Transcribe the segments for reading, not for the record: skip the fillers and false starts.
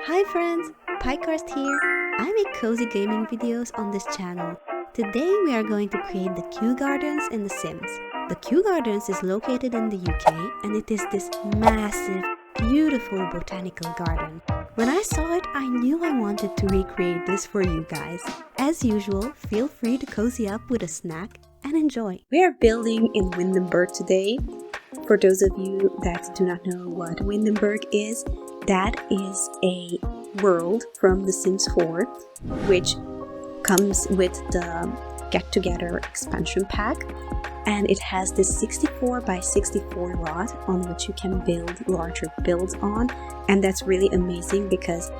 Hi friends, PieCrust here. I make cozy gaming videos on this channel. Today we are going to create the Kew Gardens in The Sims. The Kew Gardens is located in the UK and it is this massive, beautiful botanical garden. When I saw it, I knew I wanted to recreate this for you guys. As usual, feel free to cozy up with a snack and enjoy. We are building in Windenburg today. For those of you that do not know what Windenburg is, that is a world from The Sims 4, which comes with the Get Together expansion pack, and it has this 64 by 64 lot on which you can build larger builds on, and that's really amazing because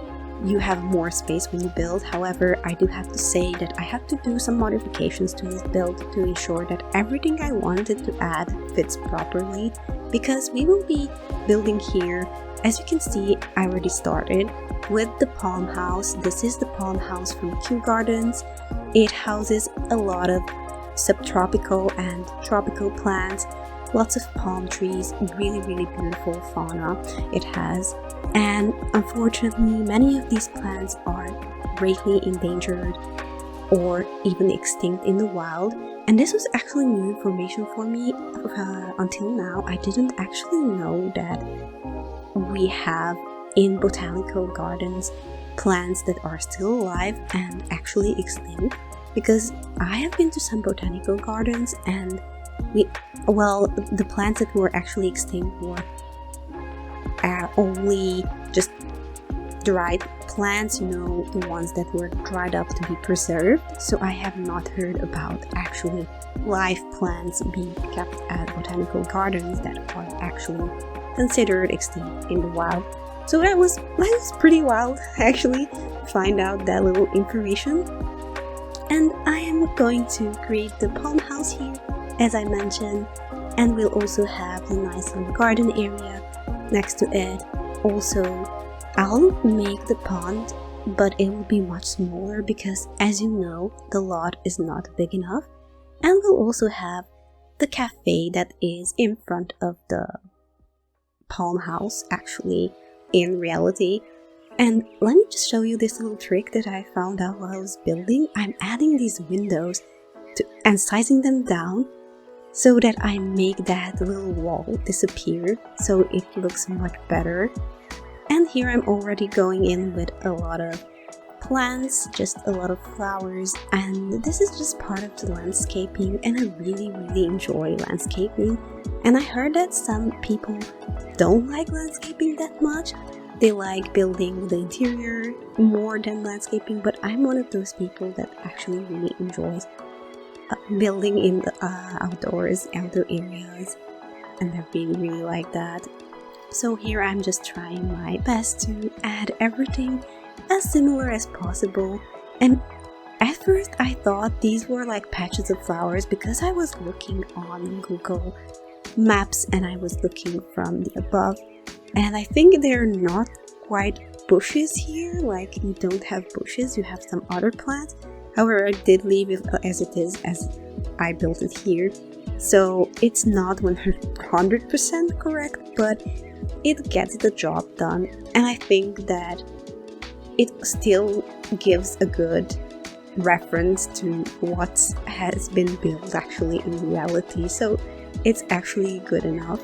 you have more space when you build. However, I do have to say that I have to do some modifications to this build to ensure that everything I wanted to add fits properly, because we will be building here. As you can see, I already started with the palm house. This is the palm house from Kew Gardens. It houses a lot of subtropical and tropical plants, lots of palm trees, really beautiful fauna it has. And unfortunately, many of these plants are greatly endangered or even extinct in the wild. And this was actually new information for me. Until now, I didn't actually know that we have in botanical gardens plants that are still alive and actually extinct. Because I have been to some botanical gardens and the plants that were actually extinct were only just dried plants, the ones that were dried up to be preserved. So I have not heard about actually live plants being kept at botanical gardens that are actually considered extinct in the wild. So that was pretty wild actually to find out that little information. And I am going to create the palm house here, as I mentioned, and we'll also have the nice little garden area next to it. Also, I'll make the pond, but it will be much smaller because, as you know, the lot is not big enough. And we'll also have the cafe that is in front of the palm house, actually, in reality. And let me just show you this little trick that I found out while I was building. I'm adding these windows and sizing them down so that I make that little wall disappear, so it looks much better. And here I'm already going in with a lot of plants, just a lot of flowers, and this is just part of the landscaping, and I really enjoy landscaping. And I heard that some people don't like landscaping that much. They like building the interior more than landscaping, but I'm one of those people that actually really enjoys building in the outdoor areas, and I really like that. So here I'm just trying my best to add everything as similar as possible. And at first I thought these were like patches of flowers because I was looking on Google Maps and I was looking from the above, and I think they're not quite bushes here. Like, you don't have bushes, you have some other plants. However, I did leave it as it is, as I built it here. So it's not 100% correct, but it gets the job done. And I think that it still gives a good reference to what has been built actually in reality. So it's actually good enough.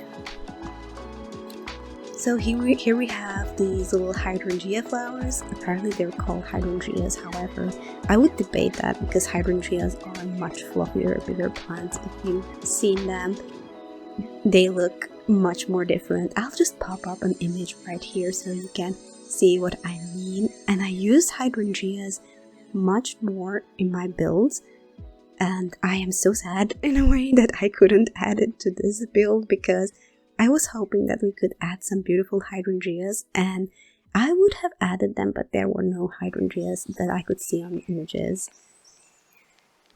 So here we have these little hydrangea flowers. Apparently they're called hydrangeas. However, I would debate that because hydrangeas are much fluffier, bigger plants. If you've seen them, they look much more different. I'll just pop up an image right here so you can see what I mean. And I use hydrangeas much more in my builds. And I am so sad in a way that I couldn't add it to this build, because I was hoping that we could add some beautiful hydrangeas, and I would have added them, but there were no hydrangeas that I could see on the images.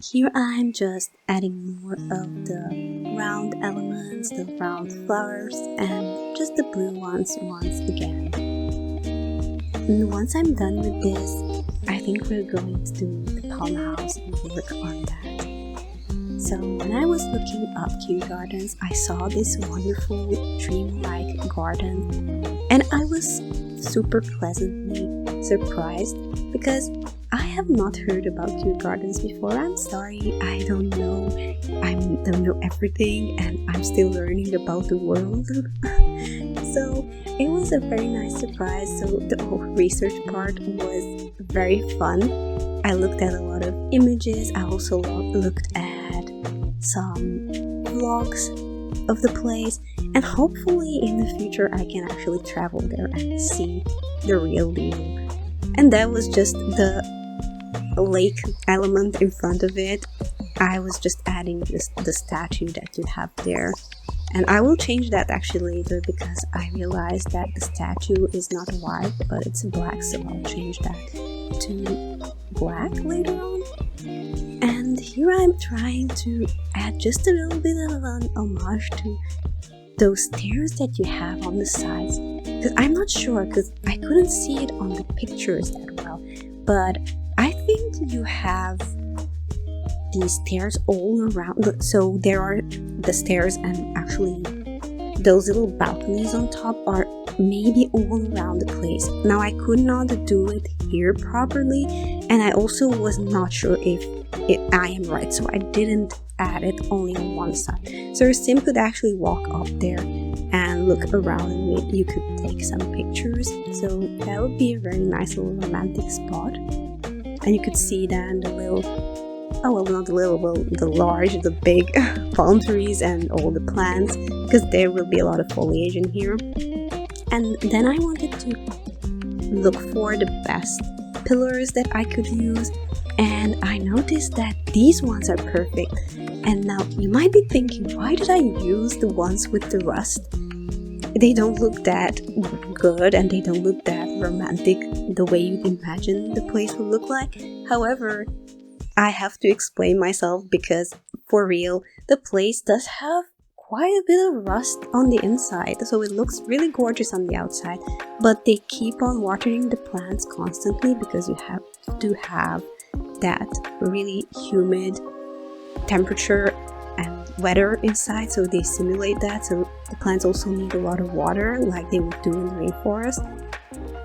Here I'm just adding more of the round elements, the round flowers, and just the blue ones once again. And once I'm done with this, I think we're going to do the palm house and work on that. So when I was looking up Kew Gardens, I saw this wonderful dreamlike garden, and I was super pleasantly surprised because I have not heard about Kew Gardens before. I'm sorry, I don't know. I don't know everything and I'm still learning about the world. So it was a very nice surprise. So the whole research part was very fun. I looked at a lot of images. I also looked at some vlogs of the place, and hopefully in the future I can actually travel there and see the real deal. And that was just the lake element in front of it. I was just adding the statue that you have there, and I will change that actually later because I realized that the statue is not white but it's black, so I'll change that to black later on. And here I'm trying to add just a little bit of an homage to those stairs that you have on the sides, because I'm not sure, because I couldn't see it on the pictures that well, but I think you have these stairs all around. So there are the stairs, and actually those little balconies on top are maybe all around the place. Now I could not do it here properly, and I also was not sure if I am right, so I didn't add it only on one side. So your sim could actually walk up there and look around, and you could take some pictures. So that would be a very nice little romantic spot. And you could see then the little, oh well, not the little, well, the large, the big palm trees and all the plants, because there will be a lot of foliage in here. And then I wanted to look for the best pillars that I could use, and I noticed that these ones are perfect. And now you might be thinking, why did I use the ones with the rust? They don't look that good and they don't look that romantic the way you'd imagine the place would look like. However, I have to explain myself because for real, the place does have quite a bit of rust on the inside, so it looks really gorgeous on the outside, but they keep on watering the plants constantly because you have to have that really humid temperature and weather inside, so they simulate that. So the plants also need a lot of water like they would do in the rainforest.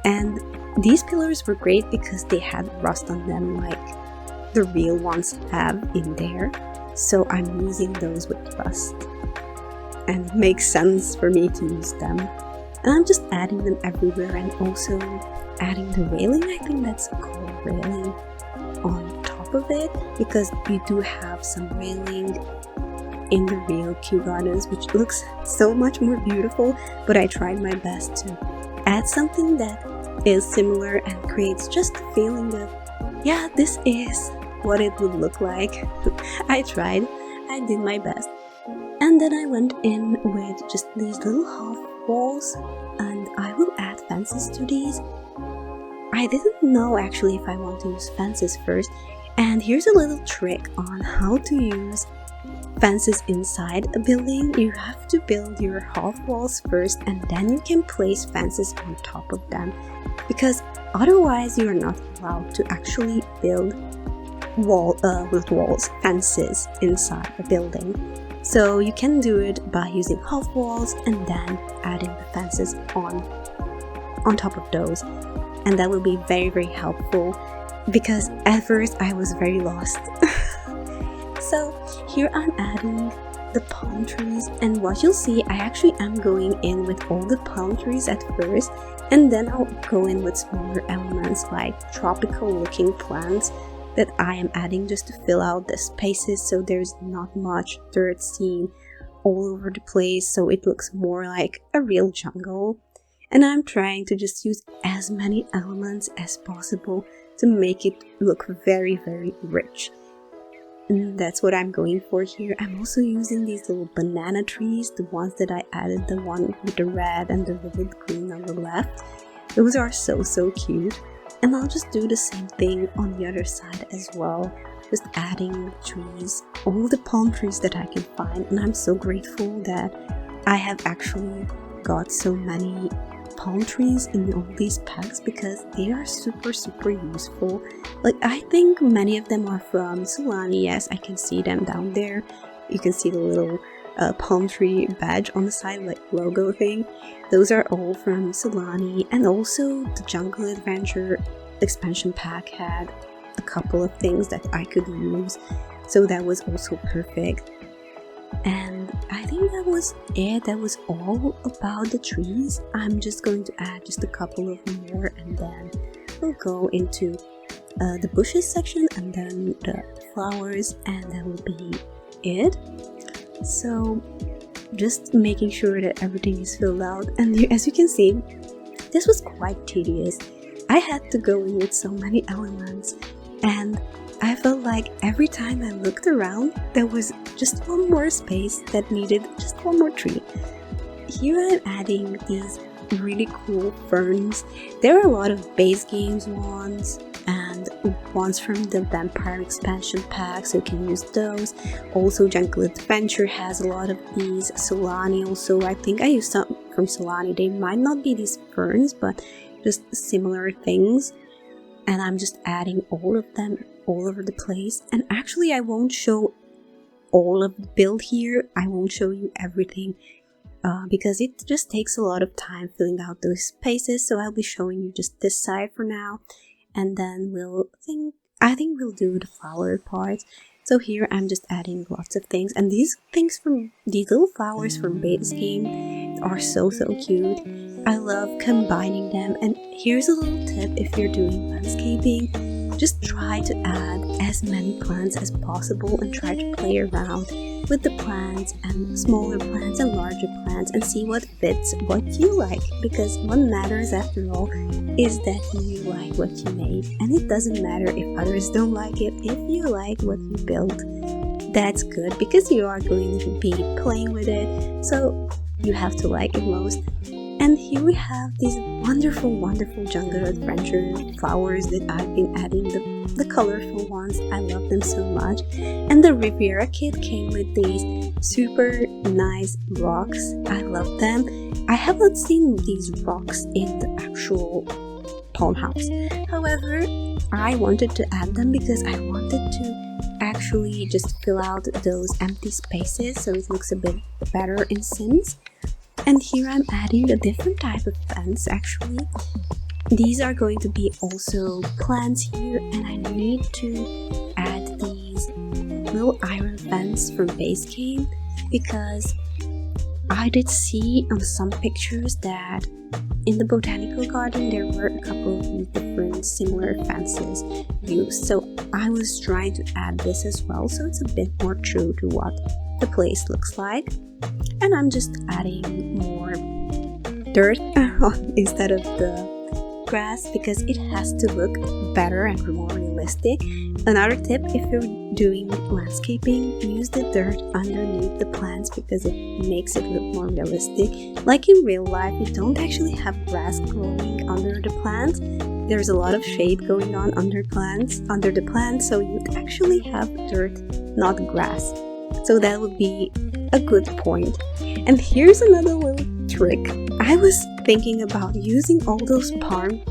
And these pillars were great because they had rust on them like the real ones have in there, so I'm using those with rust, and it makes sense for me to use them. And I'm just adding them everywhere, and also adding the railing. I think that's called railing on top of it, because you do have some railing in the real Kew Gardens, which looks so much more beautiful, but I tried my best to add something that is similar and creates just a feeling of, yeah, this is what it would look like. I tried, I did my best. And then I went in with just these little half walls, and I will add fences to these. I didn't know actually if I want to use fences first, and here's a little trick on how to use fences inside a building. You have to build your half walls first, and then you can place fences on top of them, because otherwise you are not allowed to actually build fences inside a building. So you can do it by using half walls and then adding the fences on top of those, and that will be very, very helpful, because at first I was very lost. So here I'm adding the palm trees, and what you'll see, I actually am going in with all the palm trees at first, and then I'll go in with smaller elements like tropical looking plants that I am adding just to fill out the spaces, so there's not much dirt seen all over the place, so it looks more like a real jungle. And I'm trying to just use as many elements as possible to make it look very, very rich. And that's what I'm going for here. I'm also using these little banana trees, the ones that I added, the one with the red and the vivid green on the left. Those are so, so cute. And I'll just do the same thing on the other side as well, just adding trees, all the palm trees that I can find. And I'm so grateful that I have actually got so many palm trees in all these packs, because they are super, super useful. Like, I think many of them are from Sulani. Yes, I can see them down there. You can see the little palm tree badge on the side, like logo thing. Those are all from Solani, and also the Jungle Adventure expansion pack had a couple of things that I could use, so that was also perfect. And I think that was it. That was all about the trees. I'm just going to add just a couple of more, and then we'll go into the bushes section and then the flowers, and that will be it. So just making sure that everything is filled out, and as you can see, this was quite tedious. I had to go in with so many elements, and I felt like every time I looked around, there was just one more space that needed just one more tree. Here I'm adding these really cool ferns. There are a lot of base games ones and ones from the Vampire expansion pack, so you can use those. Also, Jungle Adventure has a lot of these. Solani also, I think I used some from Solani. They might not be these ferns, but just similar things. And I'm just adding all of them all over the place. And actually, I won't show all of the build here. I won't show you everything because it just takes a lot of time filling out those spaces. So I'll be showing you just this side for now, and then I think we'll do the flower part. So here I'm just adding lots of things, and these little flowers from Base Game are so cute. I love combining them, and here's a little tip: if you're doing landscaping, just try to add as many plants as possible and try to play around with the plants, and smaller plants and larger plants, and see what fits what you like, because what matters after all is that you like what you made, and it doesn't matter if others don't like it. If you like what you built, that's good, because you are going to be playing with it, so you have to like it most. And here we have these wonderful Jungle Adventure flowers that I've been adding, the colorful ones. I love them so much. And the Riviera kit came with these super nice rocks. I love them. I haven't seen these rocks in the actual palm house. However, I wanted to add them because I wanted to actually just fill out those empty spaces so it looks a bit better in Sims. And here I'm adding a different type of fence actually. These are going to be also plants here, and I need to add these little iron fence from Base Game because I did see on some pictures that in the botanical garden there were a couple of different similar fences used. So I was trying to add this as well, so it's a bit more true to what the place looks like. And I'm just adding more dirt instead of the grass because it has to look better and more realistic. Another tip, if you're doing landscaping, use the dirt underneath the plants because it makes it look more realistic. Like in real life, you don't actually have grass growing under the plants. There's a lot of shade going on under the plants, so you actually have dirt, not grass. So that would be a good point. And here's another little trick. I was thinking about using all those palm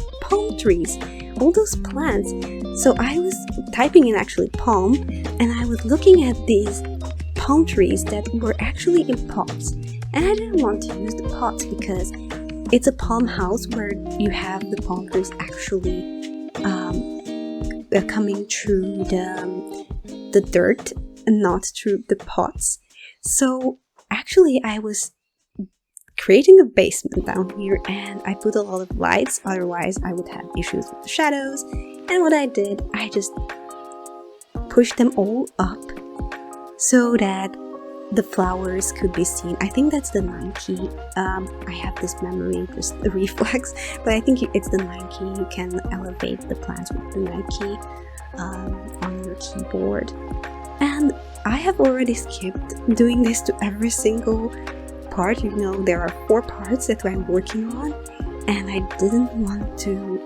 trees, all those plants. So I was typing in actually palm, and I was looking at these palm trees that were actually in pots. And I didn't want to use the pots because it's a palm house where you have the palm trees actually coming through the dirt and not through the pots. So actually I was creating a basement down here, and I put a lot of lights, otherwise I would have issues with the shadows. And what I did, I just pushed them all up so that the flowers could be seen. I think that's the 9 key. I have this memory, just a reflex, but I think it's the 9 key. You can elevate the plants with the 9 key on your keyboard. And I have already skipped doing this to every single part. You know, there are 4 parts that I'm working on, and I didn't want to,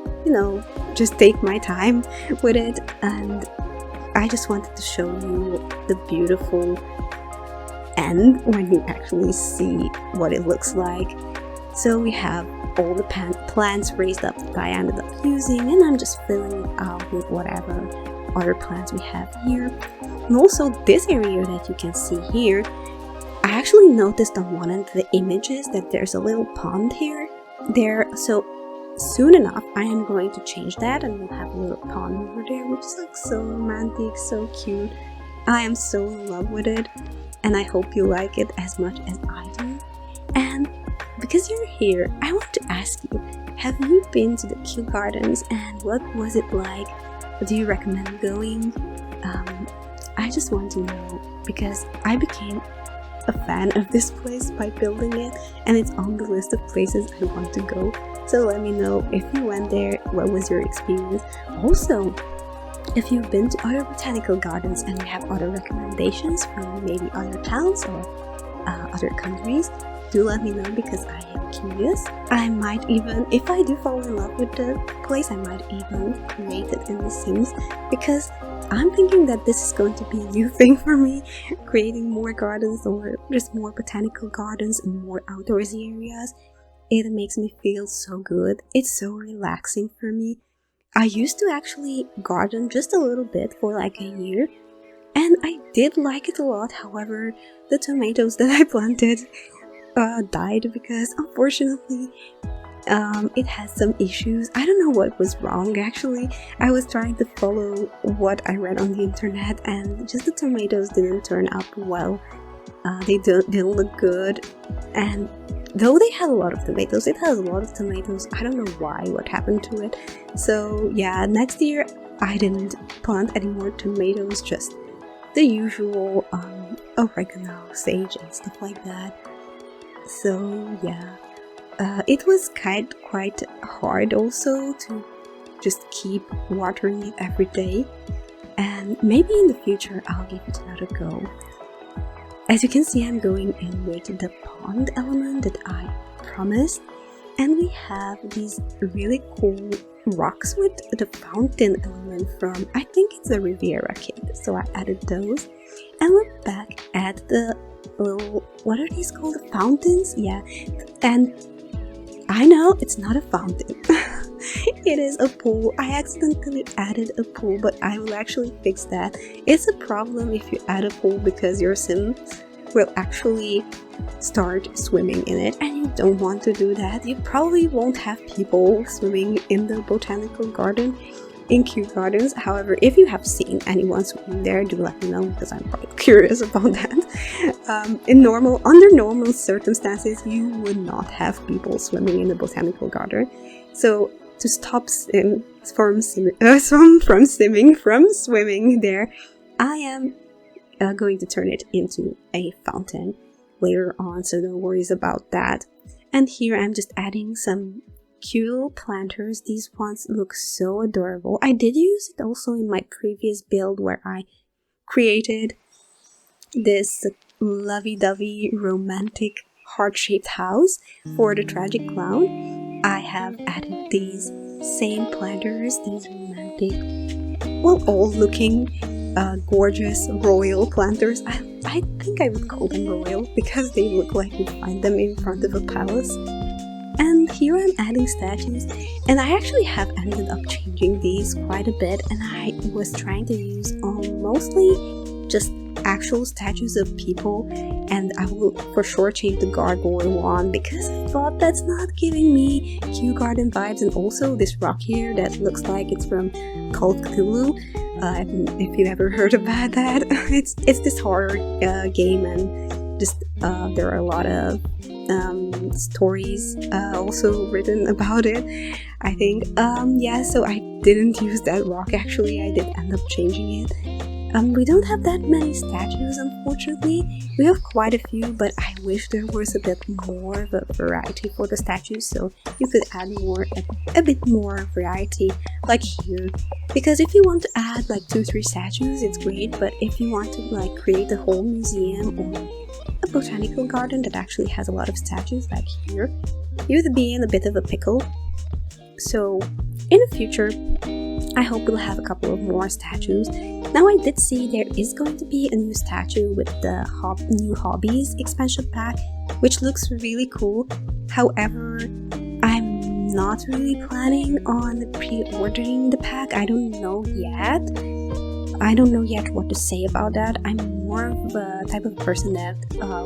just take my time with it, and I just wanted to show you the beautiful end when you actually see what it looks like. So we have all the plants raised up that I ended up using, and I'm just filling it out with whatever other plants we have here. And also this area that you can see here, I actually noticed on one of the images that there's a little pond there, so soon enough I am going to change that and we'll have a little pond over there, which is like so romantic, so cute. I am so in love with it, and I hope you like it as much as I do. And because you're here, I want to ask you, have you been to the Kew Gardens and what was it like? Do you recommend going? I just want to know, because I became a fan of this place by building it, and it's on the list of places I want to go. So let me know if you went there, what was your experience. Also, if you've been to other botanical gardens and you have other recommendations from maybe other towns or other countries, do let me know, because I am curious. I might even, if I do fall in love with the place, I might even create it in The Sims, because I'm thinking that this is going to be a new thing for me, creating more gardens or just more botanical gardens and more outdoorsy areas. It makes me feel so good. It's so relaxing for me. I used to actually garden just a little bit for like a year, and I did like it a lot. However, the tomatoes that I planted died because unfortunately it has some issues. I don't know what was wrong actually. I was trying to follow what I read on the internet, and just the tomatoes didn't turn out well. They didn't look good, and though they had a lot of tomatoes, it has a lot of tomatoes. I don't know why, what happened to it. So yeah, next year I didn't plant any more tomatoes, just the usual oregano, sage and stuff like that. So yeah, it was quite hard also to just keep watering it every day, and maybe in the future I'll give it another go. As you can see, I'm going in with the pond element that I promised, and we have these really cool rocks with the fountain element from, I think it's a Riviera kit, so I added those. And we're back at the little, what are these called, the fountains? Yeah, and I know it's not a fountain. It is a pool. I accidentally added a pool, but I will actually fix that. It's a problem if you add a pool, because your sim will actually start swimming in it, and you don't want to do that. You probably won't have people swimming in the botanical garden in Kew Gardens. However, if you have seen anyone swimming there, do let me know, because I'm quite curious about that. Under normal circumstances, you would not have people swimming in the botanical garden. So to stop from swimming there, I am going to turn it into a fountain later on, so no worries about that. And here I'm just adding some cute little planters. These ones look so adorable. I did use it also in my previous build where I created this lovey-dovey romantic heart-shaped house for the tragic clown. I have added these same planters, these romantic, well, old-looking, gorgeous royal planters. I think I would call them royal because they look like you'd find them in front of a palace. And here I'm adding statues, and I actually have ended up changing these quite a bit, and I was trying to use mostly just actual statues of people, and I will for sure change the gargoyle one because I thought that's not giving me Kew Garden vibes. And also this rock here that looks like it's from Cult Cthulhu. If you ever heard about that, it's this horror game, and just there are a lot of stories also written about it, I think. Yeah, so I didn't use that rock actually. I did end up changing it. We don't have that many statues, unfortunately. We have quite a few, but I wish there was a bit more of a variety for the statues, so you could add a bit more variety, like here. Because if you want to add like 2-3 statues, it's great, but if you want to like create a whole museum or a botanical garden that actually has a lot of statues, like here, you would be in a bit of a pickle. So in the future, I hope we'll have a couple of more statues. Now I did see there is going to be a new statue with the new hobbies expansion pack, which looks really cool. However, I'm not really planning on pre-ordering the pack. I don't know yet. What to say about that. I'm more of the type of person that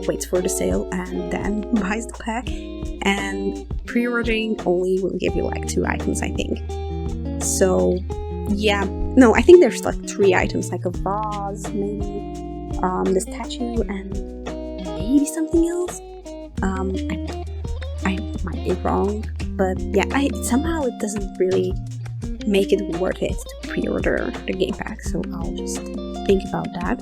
waits for the sale and then buys the pack. And pre-ordering only will give you like 2 items, I think. So yeah, no, I think there's like 3 items, like a vase, maybe the statue, and maybe something else. I might be wrong, but yeah, somehow it doesn't really make it worth it to pre-order the game pack, so I'll just think about that.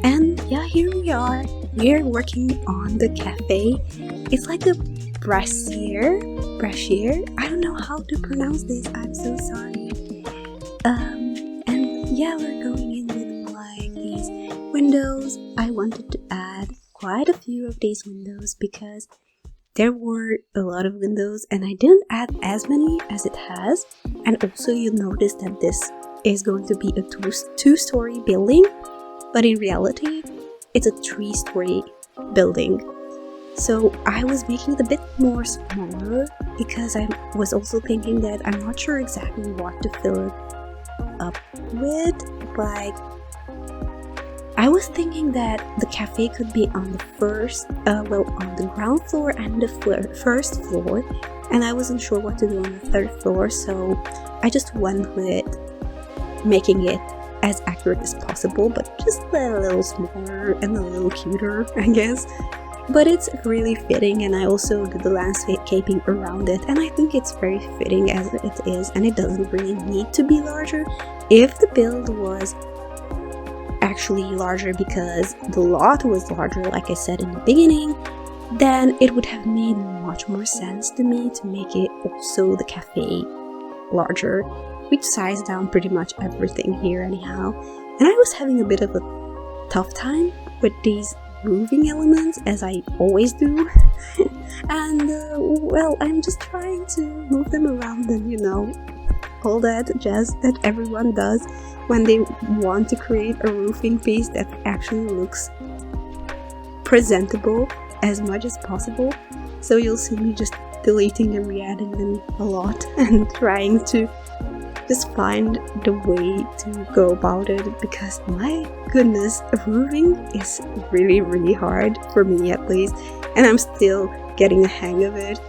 And yeah, here we are. We're working on the cafe. It's like a brassiere. I don't know how to pronounce this. I'm so sorry. And yeah, we're going in with like these windows. I wanted to add quite a few of these windows because there were a lot of windows and I didn't add as many as it has. And also you'll notice that this is going to be a two-story building, but in reality it's a 3-story building. So I was making it a bit more smaller because I was also thinking that I'm not sure exactly what to fill it up with. Like, I was thinking that the cafe could be on the on the ground floor and the first floor, and I wasn't sure what to do on the 3rd floor, so I just went with making it as accurate as possible, but just a little smaller and a little cuter, I guess. But it's really fitting, and I also did the landscaping around it, and I think it's very fitting as it is, and it doesn't really need to be larger. If the build was actually larger because the lot was larger, like I said in the beginning, then it would have made much more sense to me to make it also the cafe larger. We'd sized down pretty much everything here anyhow, and I was having a bit of a tough time with these moving elements, as I always do. And well, I'm just trying to move them around and all that jazz that everyone does when they want to create a roofing piece that actually looks presentable as much as possible. So you'll see me just deleting and re-adding them a lot and trying to just find the way to go about it, because my goodness, roofing is really, really hard, for me at least, and I'm still getting a hang of it.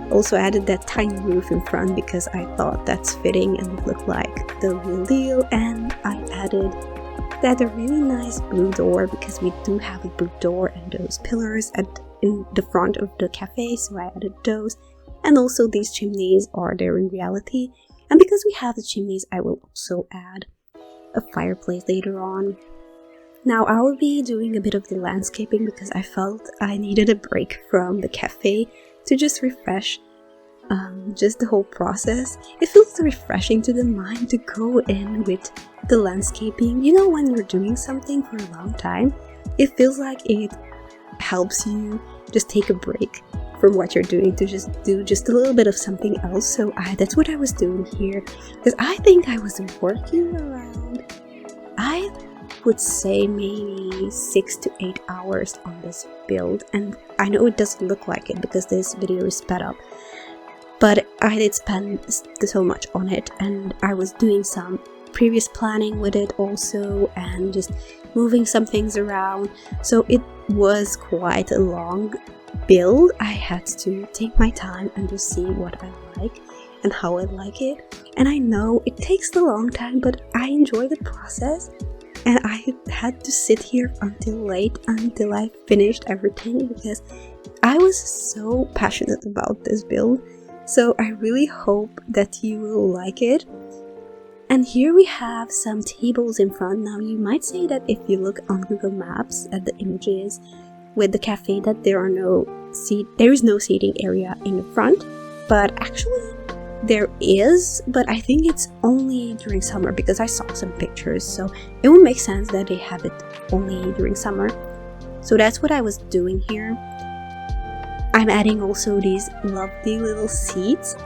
Also added that tiny roof in front because I thought that's fitting and it looked like the real deal, and I added that a really nice blue door because we do have a blue door and those pillars in the front of the cafe, so I added those. And also these chimneys are there in reality, and because we have the chimneys I will also add a fireplace later on. Now I will be doing a bit of the landscaping because I felt I needed a break from the cafe to just refresh just the whole process. It feels refreshing to the mind to go in with the landscaping. When you're doing something for a long time, it feels like it helps you just take a break from what you're doing to just do just a little bit of something else. So that's what I was doing here, because I think I was working around, I would say maybe 6 to 8 hours on this build, and I know it doesn't look like it because this video is sped up, but I did spend so much on it, and I was doing some previous planning with it also and just moving some things around, so it was quite a long build. I had to take my time and just see what I like and how I like it, and I know it takes a long time, but I enjoy the process. And I had to sit here until late until I finished everything because I was so passionate about this build. So I really hope that you will like it. And here we have some tables in front. Now you might say that if you look on Google Maps at the images with the cafe that there is no seating area in the front, but actually there is, but I think it's only during summer because I saw some pictures, so it would make sense that they have it only during summer. So that's what I was doing here. I'm adding also these lovely little seats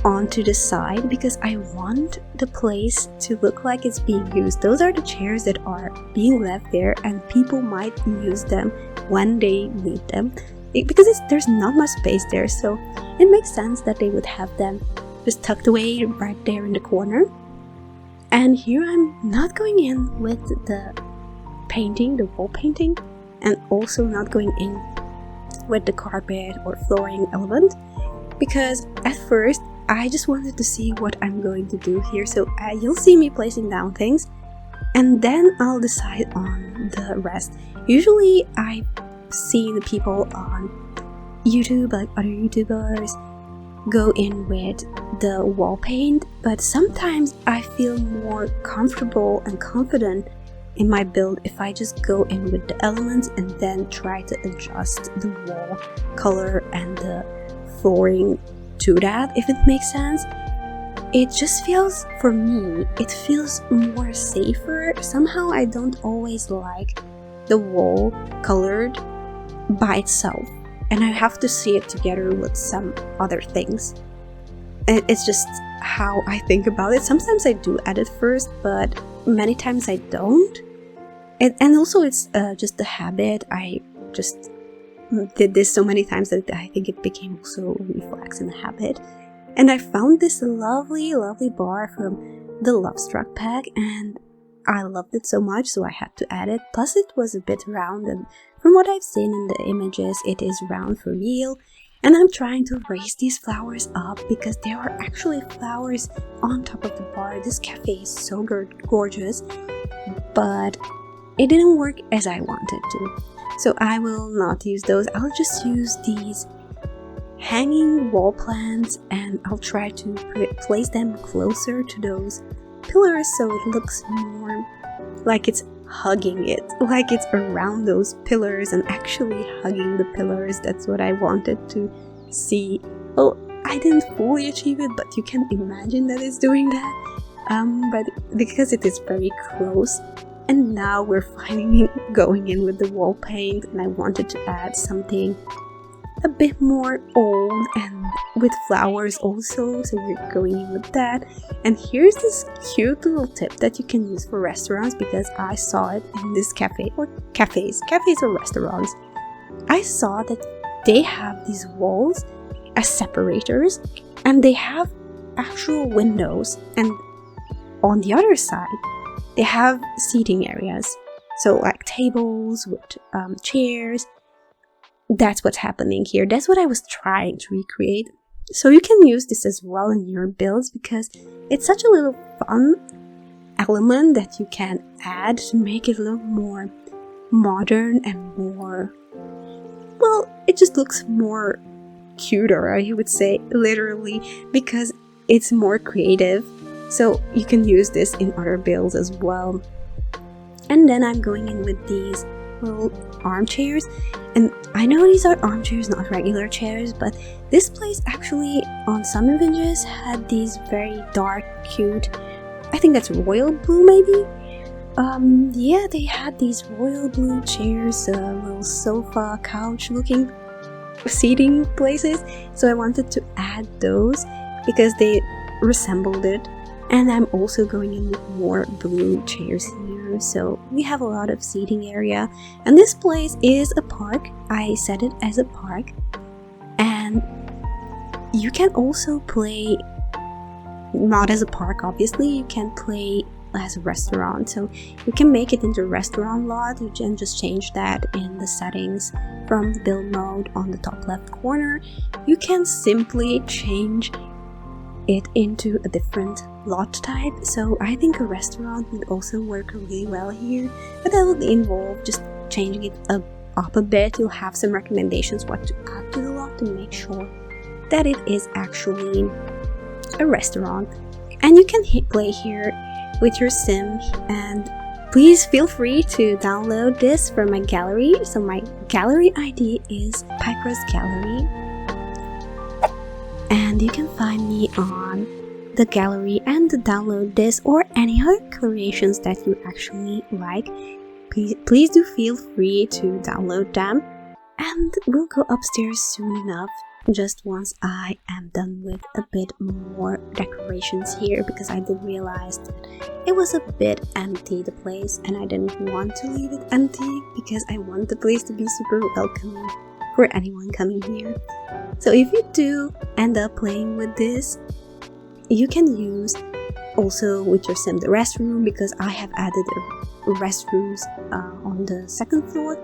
onto the side because I want the place to look like it's being used. Those are the chairs that are being left there and people might use them when they need them, because there's not much space there. So it makes sense that they would have them just tucked away right there in the corner. And here I'm not going in with the painting, the wall painting, and also not going in with the carpet or flooring element, because at first I just wanted to see what I'm going to do here. So you'll see me placing down things, and then I'll decide on the rest. Usually I've seen the people on YouTube, like other YouTubers, go in with the wall paint, but sometimes I feel more comfortable and confident in my build if I just go in with the elements and then try to adjust the wall color and the flooring to that, if it makes sense. It just feels, for me, it feels more safer. Somehow I don't always like the wall colored by itself, and I have to see it together with some other things. And it's just how I think about it. Sometimes I do edit first, but many times I don't. And also it's just a habit. I just did this so many times that I think it became also a reflex and a habit. And I found this lovely bar from the Love Struck pack, and I loved it so much, so I had to add it. Plus it was a bit round, and from what I've seen in the images, it is round for real. And I'm trying to raise these flowers up because there are actually flowers on top of the bar. This cafe is so gorgeous, but it didn't work as I wanted to. So I will not use those. I'll just use these hanging wall plants, and I'll try to place them closer to those pillars so it looks more like it's hugging it, like it's around those pillars and actually hugging the pillars. That's what I wanted to see. Well, I didn't fully achieve it, but you can imagine that it's doing that. But because it is very close, and now we're finally going in with the wall paint, and I wanted to add something a bit more old and with flowers also, so we're going in with that. And here's this cute little tip that you can use for restaurants, because I saw it in this cafe, or cafes or restaurants. I saw that they have these walls as separators, and they have actual windows, and on the other side they have seating areas, so like tables with chairs. That's what's happening here. That's what I was trying to recreate. So you can use this as well in your builds, because it's such a little fun element that you can add to make it look more modern and more, well, it just looks more cuter, I would say, literally, because it's more creative. So you can use this in other builds as well. And then I'm going in with these little armchairs, and I know these are armchairs, not regular chairs, but this place actually on some images had these very dark, cute, I think that's royal blue maybe. Yeah, they had these royal blue chairs, little sofa, couch looking seating places. So I wanted to add those because they resembled it. And I'm also going in with more blue chairs here, so we have a lot of seating area. And this place is a park. I set it as a park. And you can also play, not as a park obviously, you can play as a restaurant. So you can make it into a restaurant lot. You can just change that in the settings from the build mode on the top left corner. You can simply change it into a different lot type. So I think a restaurant would also work really well here, but that would involve just changing it up a bit. You'll have some recommendations what to add to the lot to make sure that it is actually a restaurant. And you can play here with your sim, and please feel free to download this from my gallery. So my gallery ID is PieCrustGallery, and you can find me on the gallery and to download this or any other creations that you actually like. Please do feel free to download them, and we'll go upstairs soon enough, just once I am done with a bit more decorations here, because I did realize that it was a bit empty, the place, and I didn't want to leave it empty because I want the place to be super welcoming. for anyone coming here. So if you do end up playing with this, you can use also with your sim the restroom, because I have added restrooms on the second floor.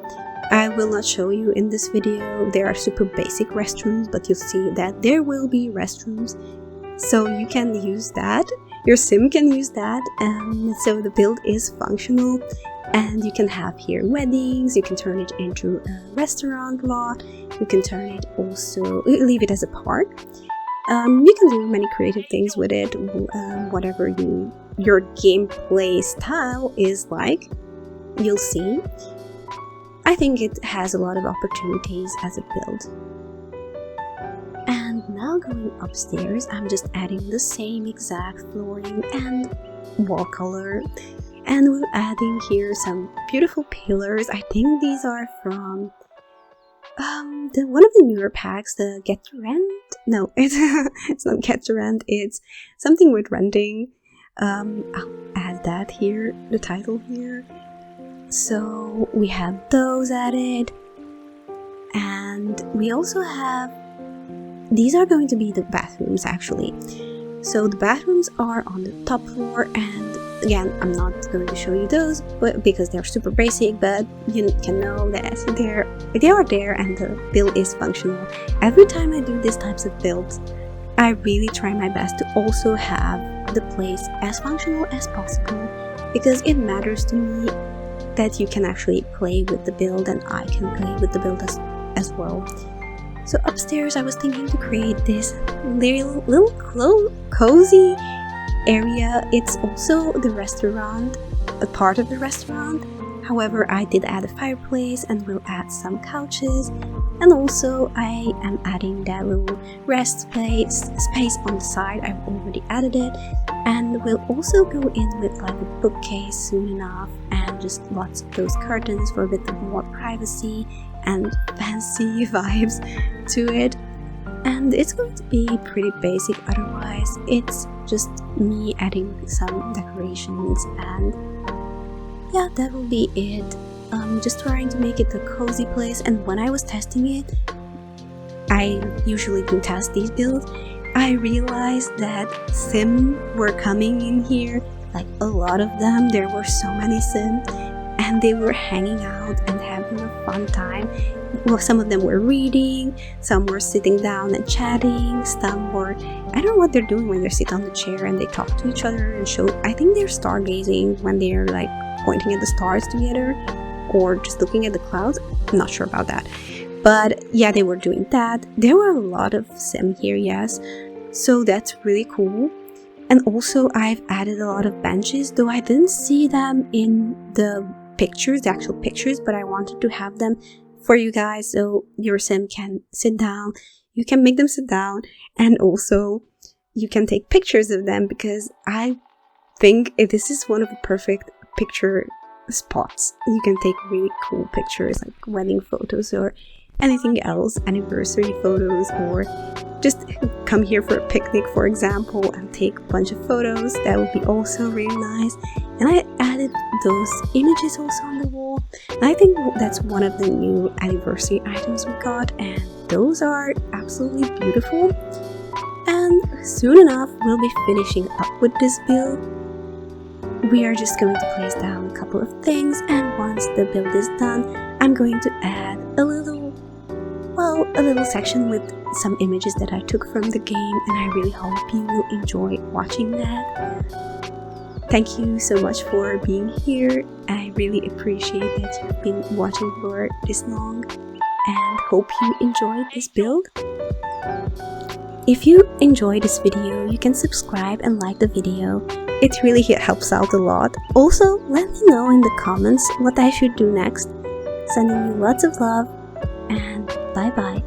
I will not show you in this video. They are super basic restrooms, but you'll see that there will be restrooms, so you can use that. Your sim can use that, so the build is functional. And you can have here weddings, you can turn it into a restaurant lot, you can turn it also, leave it as a park. You can do many creative things with it, whatever your gameplay style is like, you'll see. I think it has a lot of opportunities as a build. And now going upstairs, I'm just adding the same exact flooring and wall color. And we're adding here some beautiful pillars. I think these are from one of the newer packs, the Get to Rent. No, it's not Get to Rent. It's something with renting. I'll add that here, the title here. So we have those added, and we also have. These are going to be the bathrooms actually. So the bathrooms are on the top floor, and again, I'm not going to show you those, but because they're super basic, but you can know that they are there and the build is functional. Every time I do these types of builds, I really try my best to also have the place as functional as possible, because it matters to me that you can actually play with the build and I can play with the build as well. So upstairs I was thinking to create this little cozy area. It's also the restaurant, a part of the restaurant. However, I did add a fireplace and will add some couches, and also I am adding that little rest space on the side. I've already added it, and we'll also go in with like a bookcase soon enough, and just lots of those curtains for a bit more privacy and fancy vibes to it. And it's going to be pretty basic otherwise. It's just me adding some decorations, and yeah, that will be it. Just trying to make it a cozy place. And when I was testing it, I usually do test these builds, I realized that Sim were coming in here, like a lot of them. There were so many Sim, and they were hanging out and having a fun time. Well, some of them were reading, some were sitting down and chatting, some were, I don't know what they're doing when they sit on the chair and they talk to each other and show, I think they're stargazing when they're like pointing at the stars together, or just looking at the clouds. I'm not sure about that, but yeah, they were doing that. There were a lot of Sim here, yes, so that's really cool. And also I've added a lot of benches, though I didn't see them in the pictures, the actual pictures, but I wanted to have them for you guys so your Sim can sit down. You can make them sit down, and also you can take pictures of them, because I think this is one of the perfect picture spots. You can take really cool pictures, like wedding photos or anything else, anniversary photos, or just come here for a picnic, for example, and take a bunch of photos. That would be also really nice. And I added those images also on the wall, and I think that's one of the new anniversary items we got, and those are absolutely beautiful. And soon enough we'll be finishing up with this build. We are just going to place down a couple of things, and once the build is done, I'm going to add a little section with some images that I took from the game, and I really hope you will enjoy watching that. Thank you so much for being here. I really appreciate that you've been watching for this long, and hope you enjoyed this build. If you enjoyed this video, you can subscribe and like the video. It really helps out a lot. Also, let me know in the comments what I should do next. Sending you lots of love, and bye bye.